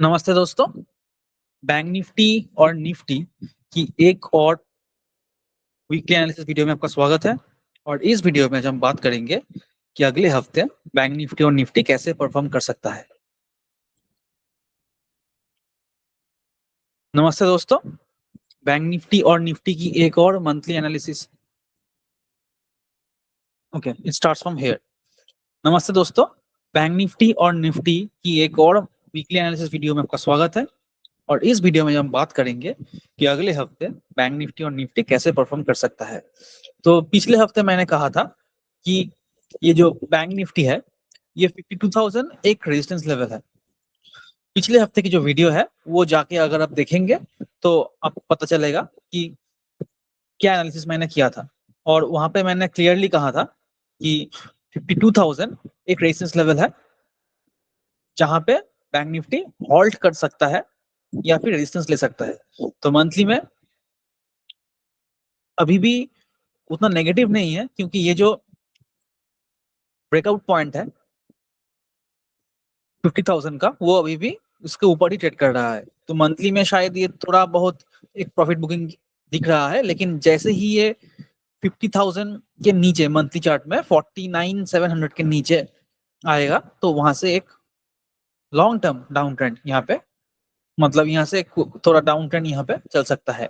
नमस्ते दोस्तों। Bank Nifty और निफ्टी की एक और वीकली एनालिसिस वीडियो में आपका स्वागत है। और इस वीडियो में हम बात करेंगे कि अगले हफ्ते बैंक निफ्टी और निफ्टी कैसे परफॉर्म कर सकता है। नमस्ते दोस्तों, बैंक निफ्टी और निफ्टी की एक और monthly analysis. Okay, it starts from here. नमस्ते दोस्तों, बैंक निफ्टी और निफ्टी की एक और वीकली एनालिसिस वीडियो में आपका स्वागत है। और इस वीडियो में हम बात करेंगे कि अगले हफ्ते बैंक निफ्टी और निफ्टी कैसे परफॉर्म कर सकता है। तो पिछले हफ्ते मैंने कहा था कि ये जो बैंक निफ्टी है ये 52,000 एक रेजिस्टेंस लेवल है। पिछले हफ्ते की जो वीडियो है वो जाके अगर आप देखेंगे तो आपको पता चलेगा कि क्या एनालिसिस मैंने किया था। और वहां पे मैंने क्लियरली कहा था कि 52,000 एक रेजिस्टेंस लेवल है जहां पे बैंक निफ्टी हॉल्ट कर सकता है या फिर रेजिस्टेंस ले सकता है। तो मंथली में अभी भी उतना नेगेटिव नहीं है क्योंकि ये जो ब्रेकआउट पॉइंट है 50,000 का वो अभी भी उसके ऊपर ही ट्रेड कर रहा है। तो मंथली में शायद ये थोड़ा बहुत एक प्रॉफिट बुकिंग दिख रहा है, लेकिन जैसे ही ये 50,000 के नीचे मंथली चार्ट में 49,700 के नीचे आएगा तो वहां से एक लॉन्ग टर्म डाउन ट्रेंड यहाँ पे, मतलब यहाँ से थोड़ा डाउन ट्रेंड यहाँ पे चल सकता है।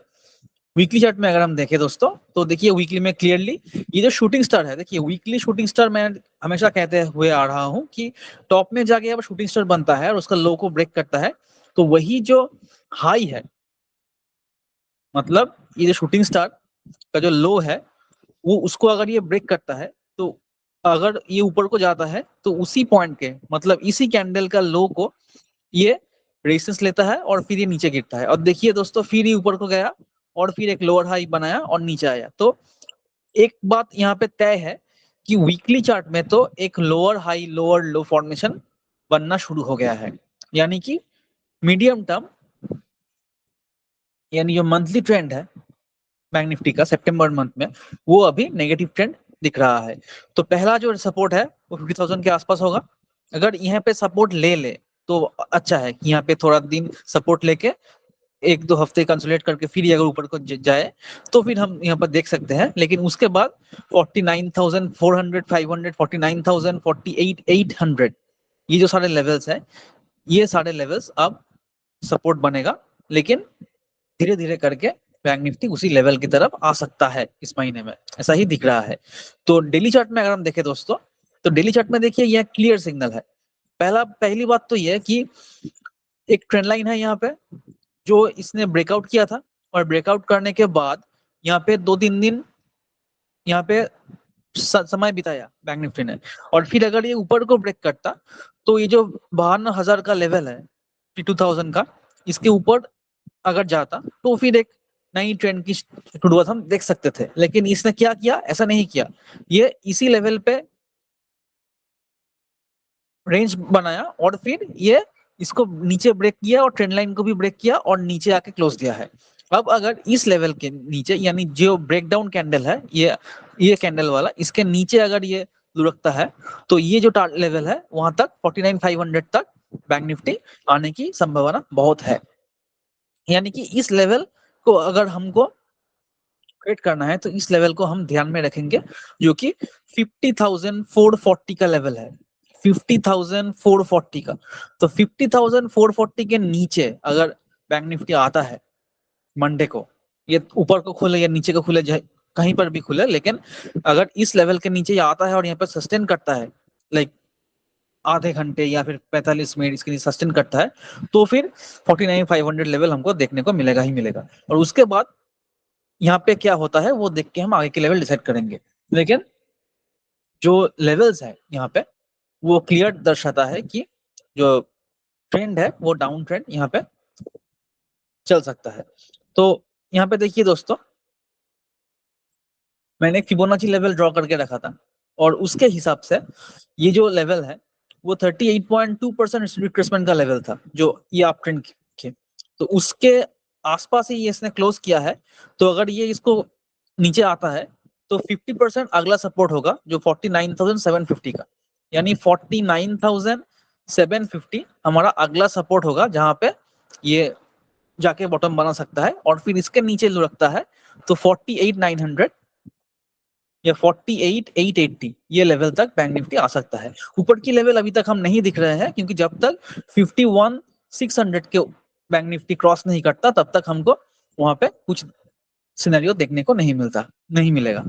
वीकली चार्ट में अगर हम देखें दोस्तों तो देखिए वीकली में क्लियरली ये जो शूटिंग स्टार है, देखिए वीकली शूटिंग स्टार मैं हमेशा कहते हुए आ रहा हूं कि टॉप में जाके अब शूटिंग स्टार बनता है और उसका लो को ब्रेक करता है तो वही जो हाई है, मतलब ये जो शूटिंग स्टार का जो लो है वो उसको अगर ये ब्रेक करता है तो अगर ये ऊपर को जाता है तो उसी पॉइंट के, मतलब इसी कैंडल का लो को ये रेजिस्टेंस लेता है और फिर ये नीचे गिरता है। और देखिए दोस्तों फिर ये ऊपर को गया और फिर एक लोअर हाई बनाया और नीचे आया। तो एक बात यहाँ पे तय है कि वीकली चार्ट में तो एक लोअर हाई लोअर लो फॉर्मेशन बनना शुरू हो गया है, यानी कि मीडियम टर्म यानी जो मंथली ट्रेंड है बैंक निफ्टी का सितंबर मंथ में वो अभी नेगेटिव ट्रेंड दिख रहा है। तो पहला जो सपोर्ट है वो 50,000 के आसपास होगा। अगर यहाँ पे सपोर्ट ले ले तो अच्छा है कि यहाँ पे थोड़ा दिन सपोर्ट लेके एक दो हफ्ते कंसोलिडेट करके फिर अगर ऊपर को जाए तो फिर हम यहाँ पर देख सकते हैं। लेकिन उसके बाद 49,400 500 49,000 48,800 ये जो सारे लेवल्स है ये सारे लेवल्स अब सपोर्ट बनेगा। लेकिन धीरे धीरे करके बैंक निफ्टी उसी लेवल की तरफ आ सकता है इस महीने में, ऐसा ही दिख रहा है। तो डेली चार्ट में अगर हम देखें दोस्तों तो डेली चार्ट में देखिए यह क्लियर सिग्नल है। पहली बात तो यह कि एक ट्रेंड लाइन है यहाँ पे जो इसने ब्रेकआउट किया था और ब्रेकआउट करने के बाद यहाँ पे 2-3 दिन यहाँ पे समय बिताया बैंक निफ्टी ने। और फिर अगर ये ऊपर को ब्रेक करता तो ये जो 52,000 का लेवल है 52,000 का, इसके ऊपर अगर जाता तो फिर एक नई ट्रेंड की शुरुआत हम देख सकते थे। लेकिन इसने क्या किया, ऐसा नहीं किया, ये इसी लेवल पे रेंज बनाया और फिर ये इसको नीचे ब्रेक किया और ट्रेंड लाइन को भी ब्रेक किया और नीचे आके क्लोज दिया है। अब अगर इस लेवल के नीचे यानी जो ब्रेकडाउन कैंडल है ये कैंडल वाला इसके नीचे अगर ये लुढ़कता है तो ये जो लेवल है वहां तक 49,500 तक बैंक निफ्टी आने की संभावना बहुत है। यानी कि इस लेवल को अगर हमको ट्रेड करना है तो इस लेवल को हम ध्यान में रखेंगे जो कि 50,440 का लेवल है। 50,440 का, तो 50,440 के नीचे अगर बैंक निफ्टी आता है मंडे को, ये ऊपर को खुले या नीचे को खुले कहीं पर भी खुले, लेकिन अगर इस लेवल के नीचे आता है और यहाँ पर सस्टेन करता है लाइक आधे घंटे या फिर 45 मिनट इसके लिए सस्टेन करता है तो फिर 49,500 लेवल हमको देखने को मिलेगा ही मिलेगा। और उसके बाद यहाँ पे क्या होता है वो देख के हम आगे के लेवल डिसाइड करेंगे। लेकिन जो लेवल्स है यहाँ पे वो क्लियर दर्शाता है कि जो ट्रेंड है वो डाउन ट्रेंड यहाँ पे चल सकता है। तो यहाँ पे देखिए दोस्तों मैंने फिबोनाची लेवल ड्रॉ करके रखा था और उसके हिसाब से ये जो लेवल है वो 38.2% रिट्रेसमेंट का लेवल था जो ये अप ट्रेंड के, तो उसके आसपास ही ये इसने क्लोज किया है। तो अगर ये इसको नीचे आता है तो 50% अगला सपोर्ट होगा जो 49,750 का, यानी 49,000 4750 हमारा अगला सपोर्ट होगा, जहां पे ये जाके बॉटम बना सकता है और फिर इसके नीचे जो रखता है तो 48,900 या 48,880 ये लेवल तक बैंक निफ्टी आ सकता है। ऊपर की लेवल अभी तक हम नहीं दिख रहे हैं, क्योंकि जब तक 51,600 के बैंक निफ्टी क्रॉस नहीं करता तब तक हमको वहां पे कुछ सिनेरियो देखने को नहीं मिलेगा।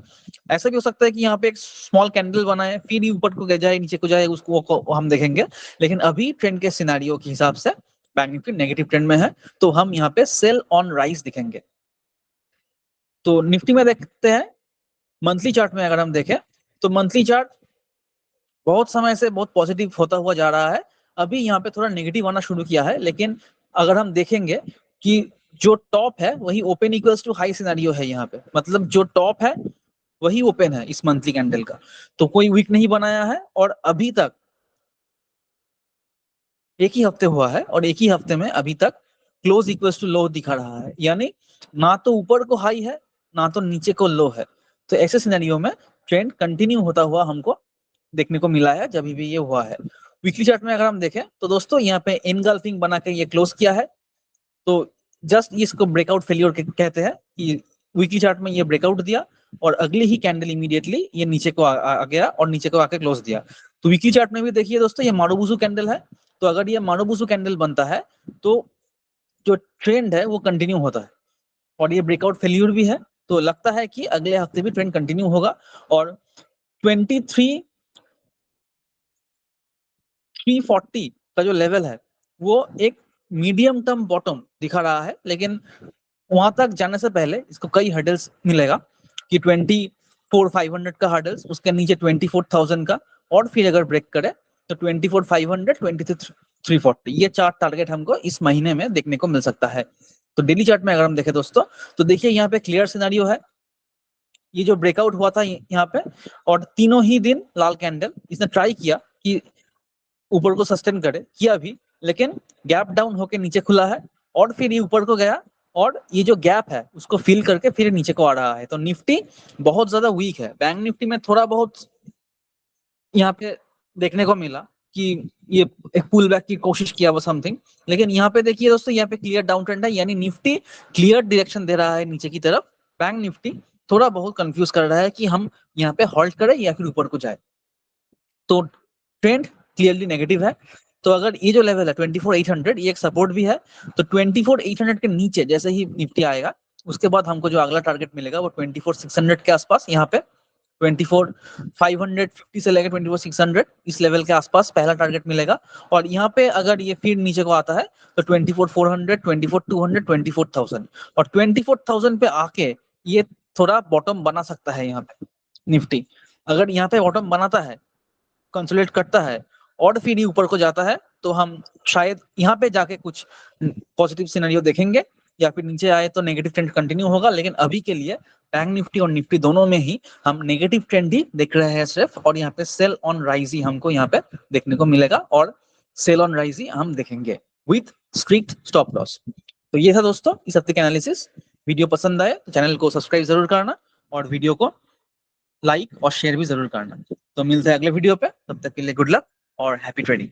ऐसा भी हो सकता है कि यहाँ पे एक स्मॉल कैंडल बनाए, फिर ही ऊपर को जाए नीचे को जाए, उसको हम देखेंगे। लेकिन अभी ट्रेंड के सिनेरियो के हिसाब से बैंक निफ्टी नेगेटिव ट्रेंड में है, तो हम यहाँ पे सेल ऑन राइज दिखेंगे। तो निफ्टी में देखते हैं मंथली चार्ट में, अगर हम देखें तो मंथली चार्ट बहुत समय से बहुत पॉजिटिव होता हुआ जा रहा है। अभी यहाँ पे थोड़ा नेगेटिव आना शुरू किया है, लेकिन अगर हम देखेंगे कि जो टॉप है वही open equals to high scenario है यहाँ पे, मतलब जो टॉप है वही ओपन है इस मंथली कैंडल का, तो कोई वीक नहीं बनाया है। और अभी तक एक ही हफ्ते हुआ है और एक ही हफ्ते में अभी तक क्लोज इक्वल्स टू लो दिखा रहा है, यानी ना तो ऊपर को हाई है ना तो नीचे को लो है। तो ऐसे सिनेरियो में ट्रेंड कंटिन्यू होता हुआ हमको देखने को मिला है जब भी ये हुआ है। वीकली चार्ट में अगर हम देखें तो दोस्तों यहाँ पे एनगल्फिंग बना के ये क्लोज किया है, तो जस्ट इसको ब्रेकआउट फेलियर कहते हैं कि वीकली चार्ट में ये ब्रेकआउट दिया और अगली ही कैंडल इमीडिएटली ये नीचे को आ गया और नीचे को आके क्लोज दिया। तो वीकली चार्ट में भी देखिए दोस्तों, ये मारुबुजु कैंडल है, तो अगर ये मारुबुजु कैंडल बनता है तो जो ट्रेंड है वो कंटिन्यू होता है और ये ब्रेकआउट फेल्यूर भी है, तो लगता है कि अगले हफ्ते भी ट्रेंड कंटिन्यू होगा और 23,340 का जो लेवल है वो एक मीडियम टर्म बॉटम दिखा रहा है। लेकिन वहां तक जाने से पहले इसको कई हर्डल्स मिलेगा कि 24,500 का हर्डल्स, उसके नीचे 24,000 का, और फिर अगर ब्रेक करे तो 24,500, 23,340 ये 4 टारगेट हमको इस महीने में देखने को मिल सकता है। तो डेली चार्ट में अगर हम देखें दोस्तों तो देखिए यहाँ पे क्लियर सिनेरियो है, ये जो ब्रेकआउट हुआ था यहाँ पे और तीनों ही दिन लाल कैंडल, इसने ट्राई किया कि ऊपर को सस्टेन करे, किया भी, लेकिन गैप डाउन होके नीचे खुला है और फिर ये ऊपर को गया और ये जो गैप है उसको फिल करके फिर नीचे को आ रहा है। तो निफ्टी बहुत ज्यादा वीक है। बैंक निफ्टी में थोड़ा बहुत यहाँ पे देखने को मिला कि ये एक पुल बैक की कोशिश किया वो समथिंग, लेकिन यहाँ पे देखिए दोस्तों यहाँ पे क्लियर डाउन ट्रेंड है, यानी निफ्टी क्लियर डायरेक्शन दे रहा है नीचे की तरफ। बैंक निफ्टी थोड़ा बहुत कंफ्यूज कर रहा है कि हम यहाँ पे हॉल्ट करें या फिर ऊपर को जाए। तो ट्रेंड क्लियरली नेगेटिव है। तो अगर ये जो लेवल है 24,800 ये एक सपोर्ट भी है, तो 24,800 के नीचे जैसे ही निफ्टी आएगा उसके बाद हमको जो अगला टारगेट मिलेगा वो 24,600 के आसपास, यहाँ पे 24,550 से लेकर 24,600 इस लेवल के आसपास पहला टारगेट मिलेगा। और यहाँ पे अगर ये फिर नीचे को आता है तो 24,400, 24,200, 24,000 और 24,000 पे आके ये थोड़ा बॉटम बना सकता है। यहाँ पे निफ्टी अगर यहाँ पे बॉटम बनाता है, कंसोलिडेट करता है और फिर ही ऊपर को जाता है तो हम शायद यहाँ पे जाके कुछ पॉजिटिव सिनेरियो देखेंगे, या फिर नीचे आए तो नेगेटिव ट्रेंड कंटिन्यू होगा। लेकिन अभी के लिए बैंक निफ्टी और निफ्टी दोनों में ही हम नेगेटिव ट्रेंड ही देख रहे हैं सिर्फ, और यहाँ पे सेल ऑन राइज ही हमको यहाँ पे देखने को मिलेगा और सेल ऑन राइज ही हम देखेंगे विथ स्ट्रिक्ट स्टॉप लॉस। तो ये था दोस्तों इस हफ्ते के एनालिसिस। वीडियो पसंद आए तो चैनल को सब्सक्राइब जरूर करना और वीडियो को लाइक और शेयर भी जरूर करना। तो मिलते हैं अगले वीडियो पे, तब तक के लिए गुड लक और हैप्पी ट्रेडिंग।